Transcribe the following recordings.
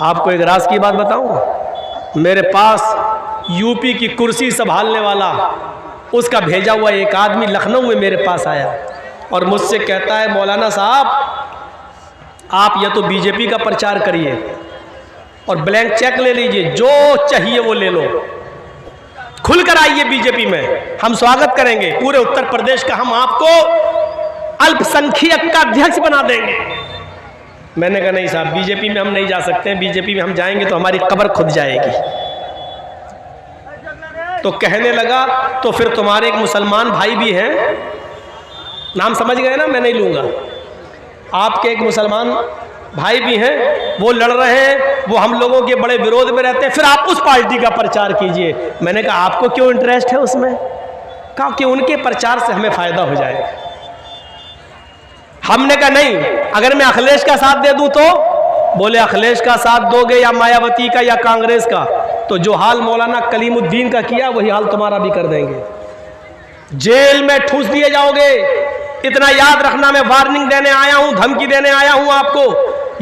आपको एक राज की बात बताऊं, मेरे पास यूपी की कुर्सी संभालने वाला उसका भेजा हुआ एक आदमी लखनऊ में मेरे पास आया और मुझसे कहता है, मौलाना साहब आप या तो बीजेपी का प्रचार करिए और ब्लैंक चेक ले लीजिए, जो चाहिए वो ले लो, खुलकर आइए बीजेपी में, हम स्वागत करेंगे पूरे उत्तर प्रदेश का, हम आपको अल्पसंख्यक का अध्यक्ष बना देंगे। मैंने कहा नहीं साहब, बीजेपी में हम नहीं जा सकते हैं, बीजेपी में हम जाएंगे तो हमारी कब्र खुद जाएगी। तो कहने लगा तो फिर तुम्हारे एक मुसलमान भाई भी हैं, नाम समझ गए ना, मैं नहीं लूंगा, आपके एक मुसलमान भाई भी हैं, वो लड़ रहे हैं, वो हम लोगों के बड़े विरोध में रहते हैं, फिर आप उस पार्टी का प्रचार कीजिए। मैंने कहा आपको क्यों इंटरेस्ट है उसमें? कहा कि उनके प्रचार से हमें फायदा हो जाएगा। हमने कहा नहीं, अगर मैं अखिलेश का साथ दे दूं तो? बोले अखिलेश का साथ दोगे या मायावती का या कांग्रेस का, तो जो हाल मौलाना कलीमुद्दीन का किया वही हाल तुम्हारा भी कर देंगे, जेल में ठूस दिए जाओगे। इतना याद रखना, मैं वार्निंग देने आया हूं, धमकी देने आया हूं आपको,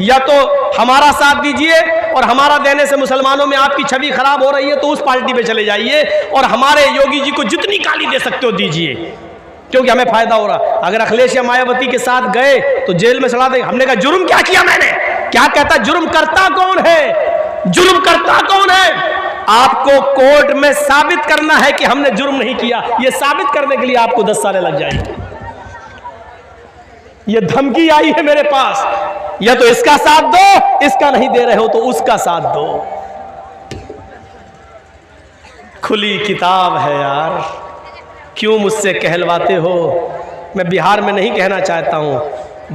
या तो हमारा साथ दीजिए और हमारा देने से मुसलमानों में आपकी छवि खराब हो रही है तो उस पार्टी पे चले जाइए और हमारे योगी जी को जितनी गाली दे सकते हो दीजिए, क्योंकि हमें फायदा हो रहा। अगर अखिलेश या मायावती के साथ गए तो जेल में चला देंगे। हमने कहा जुर्म क्या किया मैंने? क्या कहता, जुर्म करता कौन है? जुर्म करता कौन है? आपको कोर्ट में साबित करना है कि हमने जुर्म नहीं किया, यह साबित करने के लिए आपको 10 साल लग जाएंगे। ये धमकी आई है मेरे पास, या तो इसका साथ दो, इसका नहीं दे रहे हो तो उसका साथ दो। खुली किताब है यार, क्यों मुझसे कहलवाते हो? मैं बिहार में नहीं कहना चाहता हूं,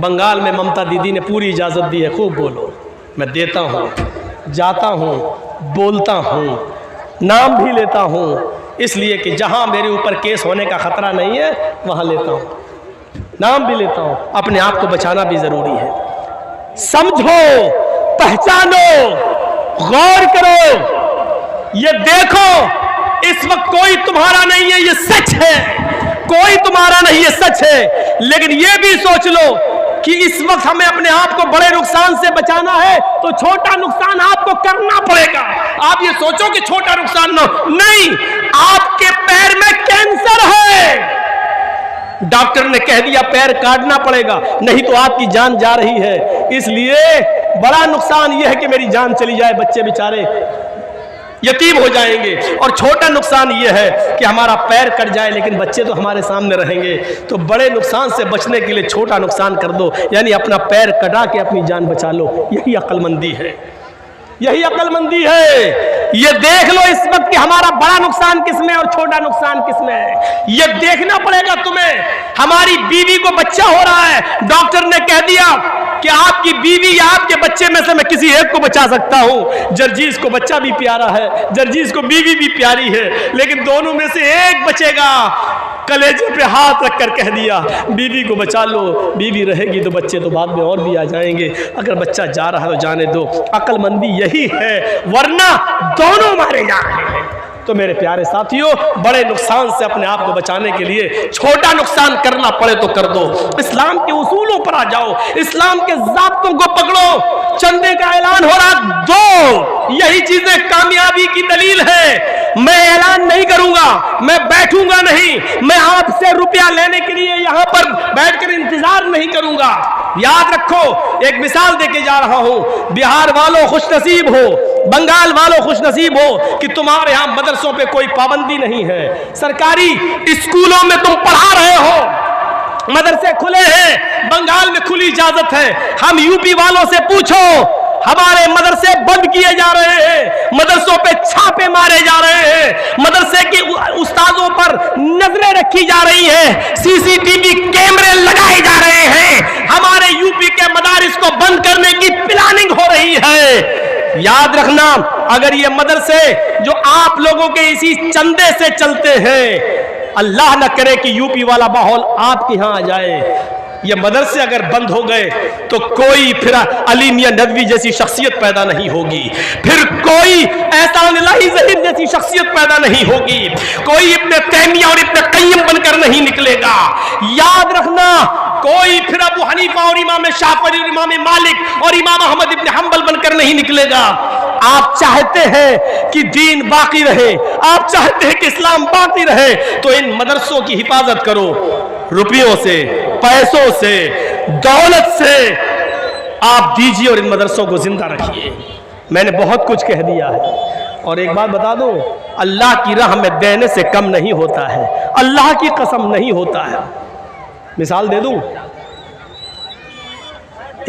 बंगाल में ममता दीदी ने पूरी इजाजत दी है, खूब बोलो, मैं देता हूं, जाता हूं, बोलता हूं, नाम भी लेता हूं, इसलिए कि जहां मेरे ऊपर केस होने का खतरा नहीं है वहां लेता हूं, नाम भी लेता हूं। अपने आप को बचाना भी जरूरी है। समझो, पहचानो, गौर करो, ये देखो, इस वक्त कोई तुम्हारा नहीं है, ये सच है, कोई तुम्हारा नहीं है, सच है। लेकिन ये भी सोच लो कि इस वक्त हमें अपने आप को बड़े नुकसान से बचाना है तो छोटा नुकसान आपको करना पड़ेगा। आप ये सोचो कि छोटा नुकसान ना, नहीं, आपके पैर में कैंसर है, डॉक्टर ने कह दिया पैर काटना पड़ेगा, नहीं तो आपकी जान जा रही है। इसलिए बड़ा नुकसान यह है कि मेरी जान चली जाए, बच्चे बेचारे यतीम हो जाएंगे, और छोटा नुकसान यह है कि हमारा पैर कट जाए लेकिन बच्चे तो हमारे सामने रहेंगे। तो बड़े नुकसान से बचने के लिए छोटा नुकसान कर दो, यानी अपना पैर कटा के अपनी जान बचा लो। यही अक्लमंदी है, यही अक्लमंदी है। ये देख लो इस वक्त कि हमारा बड़ा नुकसान किसमें और छोटा नुकसान किसमें है, ये देखना पड़ेगा तुम्हें। हमारी बीवी को बच्चा हो रहा है, डॉक्टर ने कह दिया कि आपकी बीवी या आपके बच्चे में से मैं किसी एक को बचा सकता हूं। जर्जीज को बच्चा भी प्यारा है, जर्जीज को बीवी भी प्यारी है, लेकिन दोनों में से एक बचेगा। कलेजे पे हाथ रखकर कह दिया बीवी को बचा लो, बीवी रहेगी तो बच्चे तो बाद में और भी आ जाएंगे, अगर बच्चा जा रहा है तो जाने दो। अक्लमंदी यही है, वरना दोनों मारे जा रहे हैं। तो मेरे प्यारे साथियों, बड़े नुकसान से अपने आप को बचाने के लिए छोटा नुकसान करना पड़े तो कर दो। इस्लाम के उसूलों पर आ जाओ, इस्लाम के ज़ाब्तों को पकड़ो। चंदे का ऐलान हो रहा, दो, यही चीजें कामयाबी की दलील है। मैं ऐलान नहीं करूंगा, मैं बैठूंगा नहीं, मैं आपसे रुपया लेने के लिए यहां पर बैठकर इंतजार नहीं करूंगा। याद रखो, एक मिसाल देके जा रहा हूं, बिहार वालों खुशनसीब हो, बंगाल वालों खुशनसीब हो कि तुम्हारे यहां मदरसों पे कोई पाबंदी नहीं है, सरकारी स्कूलों में तुम पढ़ा रहे हो, मदरसे खुले हैं, बंगाल में खुली इजाजत है। हम यूपी वालों से पूछो, हमारे मदरसे बंद किए जा रहे हैं, मदरसों पे छापे मारे जा रहे हैं, मदरसे के उस्तादों पर नजरें रखी जा रही हैं, सीसीटीवी कैमरे लगाए जा रहे हैं, हमारे यूपी के मदारिस को बंद करने की प्लानिंग हो रही है। याद रखना, अगर ये मदरसे जो आप लोगों के इसी चंदे से चलते हैं, अल्लाह न करे कि यूपी वाला माहौल आपके यहां आ जाए, ये मदरसे अगर बंद हो गए तो कोई फिर अली मियां नदवी जैसी शख्सियत पैदा नहीं होगी, फिर कोई एहसान इलाही ज़हीर जैसी शख्सियत पैदा नहीं होगी, कोई इब्ने तैमिया और इब्ने क़य्यिम बनकर नहीं निकलेगा। याद रखना, कोई फिर अबू हनीफा और इमाम शाफी और इमाम मालिक और इमाम अहमद इब्ने हंबल बनकर नहीं निकलेगा। आप चाहते हैं कि दीन बाकी रहे, आप चाहते हैं कि इस्लाम बाकी रहे, तो इन मदरसों की हिफाजत करो, रुपयों से, पैसों से, दौलत से आप दीजिए और इन मदरसों को जिंदा रखिए। मैंने बहुत कुछ कह दिया है और एक बात बता दूं, अल्लाह की राह में देने से कम नहीं होता है, अल्लाह की कसम नहीं होता है। मिसाल दे दूं,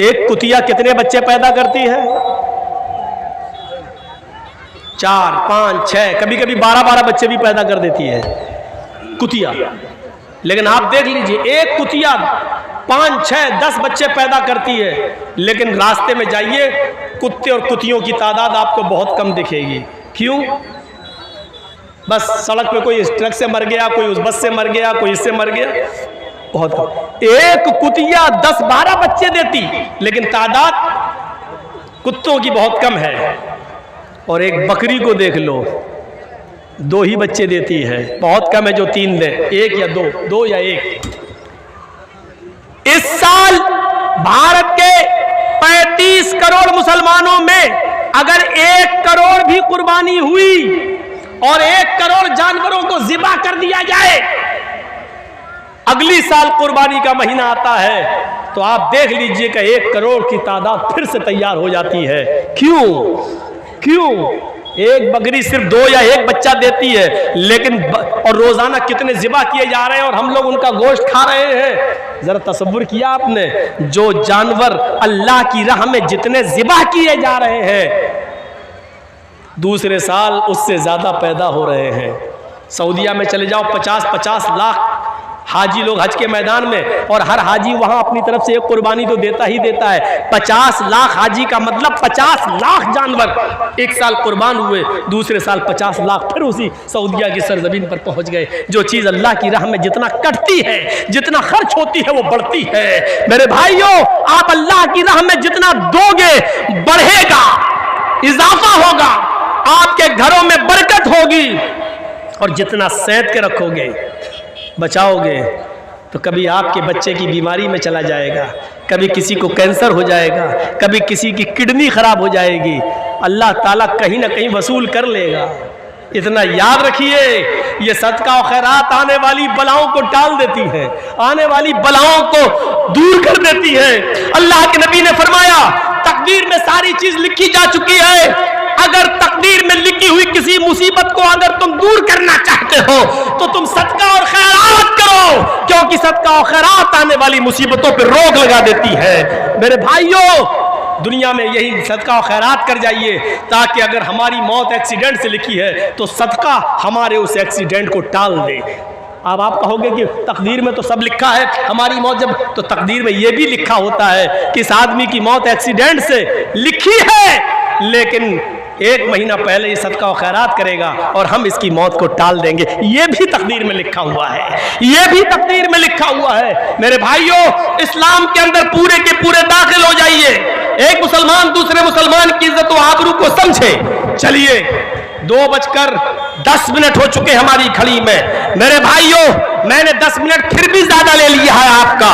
एक कुतिया कितने बच्चे पैदा करती है? 4, 5, 6, कभी कभी 12-12 बच्चे भी पैदा कर देती है कुतिया। लेकिन आप देख लीजिए, एक कुतिया 5, 6, 10 बच्चे पैदा करती है, लेकिन रास्ते में जाइए कुत्ते और कुतियों की तादाद आपको बहुत कम दिखेगी। क्यों? बस सड़क पे कोई इस ट्रक से मर गया, कोई उस बस से मर गया, कोई इससे मर गया, बहुत कम। एक कुतिया 10-12 बच्चे देती, लेकिन तादाद कुत्तों की बहुत कम है। और एक बकरी को देख लो, 2 ही बच्चे देती है, बहुत कम है जो 3 दे, 1 या 2 या 1। इस साल भारत के 35 करोड़ मुसलमानों में अगर 1 करोड़ भी कुर्बानी हुई और 1 करोड़ जानवरों को ज़िबा कर दिया जाए, अगली साल कुर्बानी का महीना आता है तो आप देख लीजिए कि 1 करोड़ की तादाद फिर से तैयार हो जाती है। क्यों? एक बकरी सिर्फ 2 या 1 बच्चा देती है, लेकिन और रोजाना कितने ज़िबा किए जा रहे हैं और हम लोग उनका गोश्त खा रहे हैं। जरा तसव्वुर किया आपने, जो जानवर अल्लाह की राह में जितने ज़िबा किए जा रहे हैं, दूसरे साल उससे ज्यादा पैदा हो रहे हैं। सऊदीया में चले जाओ, 50-50 लाख हाजी लोग हज के मैदान में, और हर हाजी वहां अपनी तरफ से एक कुर्बानी तो देता ही देता है। 50 लाख हाजी का मतलब 50 लाख जानवर एक साल कुर्बान हुए, दूसरे साल 50 लाख फिर उसी सऊदीया की सरजमीन पर पहुंच गए। जो चीज़ अल्लाह की राह में जितना कटती है, जितना खर्च होती है, वो बढ़ती है। मेरे भाइयों, आप अल्लाह की राह में जितना दोगे बढ़ेगा, इजाफा होगा, आपके घरों में बरकत होगी, और जितना सैंत के रखोगे, बचाओगे, तो कभी आपके बच्चे की बीमारी में चला जाएगा, कभी किसी को कैंसर हो जाएगा, कभी किसी की किडनी खराब हो जाएगी, अल्लाह ताला कहीं ना कहीं वसूल कर लेगा। इतना याद रखिए, ये सदका और खैरात आने वाली बलाओं को टाल देती है, आने वाली बलाओं को दूर कर देती है। अल्लाह के नबी ने फरमाया, तकदीर में सारी चीज लिखी जा चुकी है, अगर तकदीर में लिखी हुई किसी मुसीबत को अगर तुम दूर करना चाहते हो तो तुम सदका और खैरात करो, क्योंकि सदका और खैरात आने वाली मुसीबतों पर रोक लगा देती है। मेरे भाइयों, दुनिया में यही सदका और खैरात कर जाइए, ताकि अगर हमारी मौत एक्सीडेंट से लिखी है तो सदका हमारे उस एक्सीडेंट को टाल दे। अब आप कहोगे कि तकदीर में तो सब लिखा है, हमारी मौत जब, तो तकदीर में यह भी लिखा होता है कि इस आदमी की मौत एक्सीडेंट से लिखी है, लेकिन 1 महीना पहले ये सदका और खैरात करेगा और हम इसकी मौत को टाल देंगे। ये भी तकदीर में लिखा हुआ है, ये भी तकदीर में लिखा हुआ है। मेरे भाइयों, इस्लाम के अंदर पूरे के पूरे दाखिल हो जाइए। एक मुसलमान दूसरे मुसलमान की इज्जत और आबरू को समझे। चलिए, 2:10 हो चुके हमारी खड़ी में। मेरे भाइयों, मैंने 10 मिनट फिर भी ज्यादा ले लिया है आपका,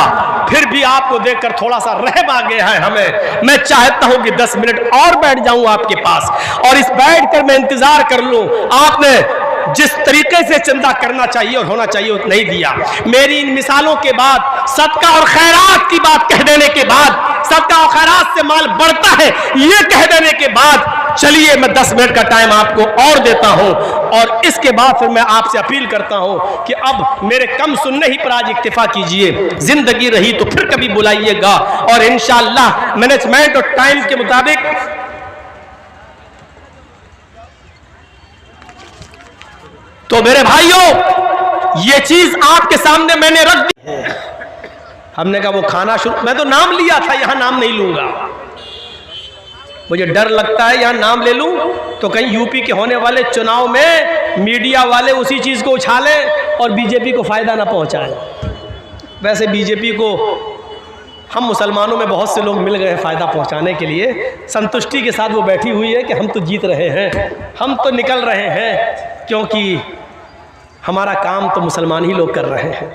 फिर भी आपको देखकर थोड़ा सा रहम आ गया है हमें। मैं चाहता हूं कि 10 मिनट और बैठ जाऊं आपके पास, और इस बैठ कर मैं इंतजार कर लूं। आपने जिस तरीके से चंदा करना चाहिए और होना चाहिए वो नहीं दिया। मेरी इन मिसालों के बाद, सदका और खैरात की बात कह देने के बाद, सदका और खैरात से माल बढ़ता है ये कह देने के बाद, चलिए मैं 10 मिनट का टाइम आपको और देता हूं, और इसके बाद फिर मैं आपसे अपील करता हूं कि अब मेरे कम सुनने ही पर आज इक्तिफा कीजिए। जिंदगी रही तो फिर कभी बुलाइएगा, और इंशाअल्लाह मैनेजमेंट और टाइम के मुताबिक तो मेरे भाइयों, ये चीज आपके सामने मैंने रख दी है। हमने कहा वो खाना शुरू, मैं तो नाम लिया था, यहां नाम नहीं लूंगा, मुझे डर लगता है यहां नाम ले लूं तो कहीं यूपी के होने वाले चुनाव में मीडिया वाले उसी चीज को उछालें और बीजेपी को फायदा ना पहुंचाएं। वैसे बीजेपी को हम मुसलमानों में बहुत से लोग मिल गए फ़ायदा पहुंचाने के लिए, संतुष्टि के साथ वो बैठी हुई है कि हम तो जीत रहे हैं, हम तो निकल रहे हैं, क्योंकि हमारा काम तो मुसलमान ही लोग कर रहे हैं।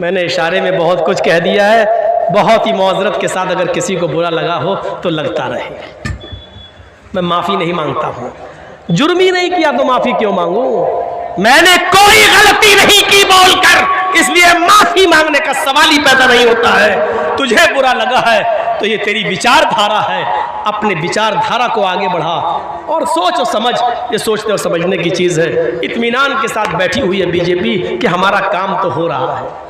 मैंने इशारे में बहुत कुछ कह दिया है, बहुत ही मौज़रत के साथ अगर किसी को बुरा लगा हो तो लगता रहे। मैं माफ़ी नहीं मांगता हूँ, जुर्म ही नहीं किया तो माफ़ी क्यों मांगूँ? मैंने कोई गलती नहीं की बोलकर, इसलिए माफ़ी मांगने का सवाल ही पैदा नहीं होता है। तुझे बुरा लगा है तो ये तेरी विचारधारा है, अपने विचारधारा को आगे बढ़ा और सोच और समझ, ये सोचने और समझने की चीज़ है। इत्मीनान के साथ बैठी हुई है बीजेपी कि हमारा काम तो हो रहा है।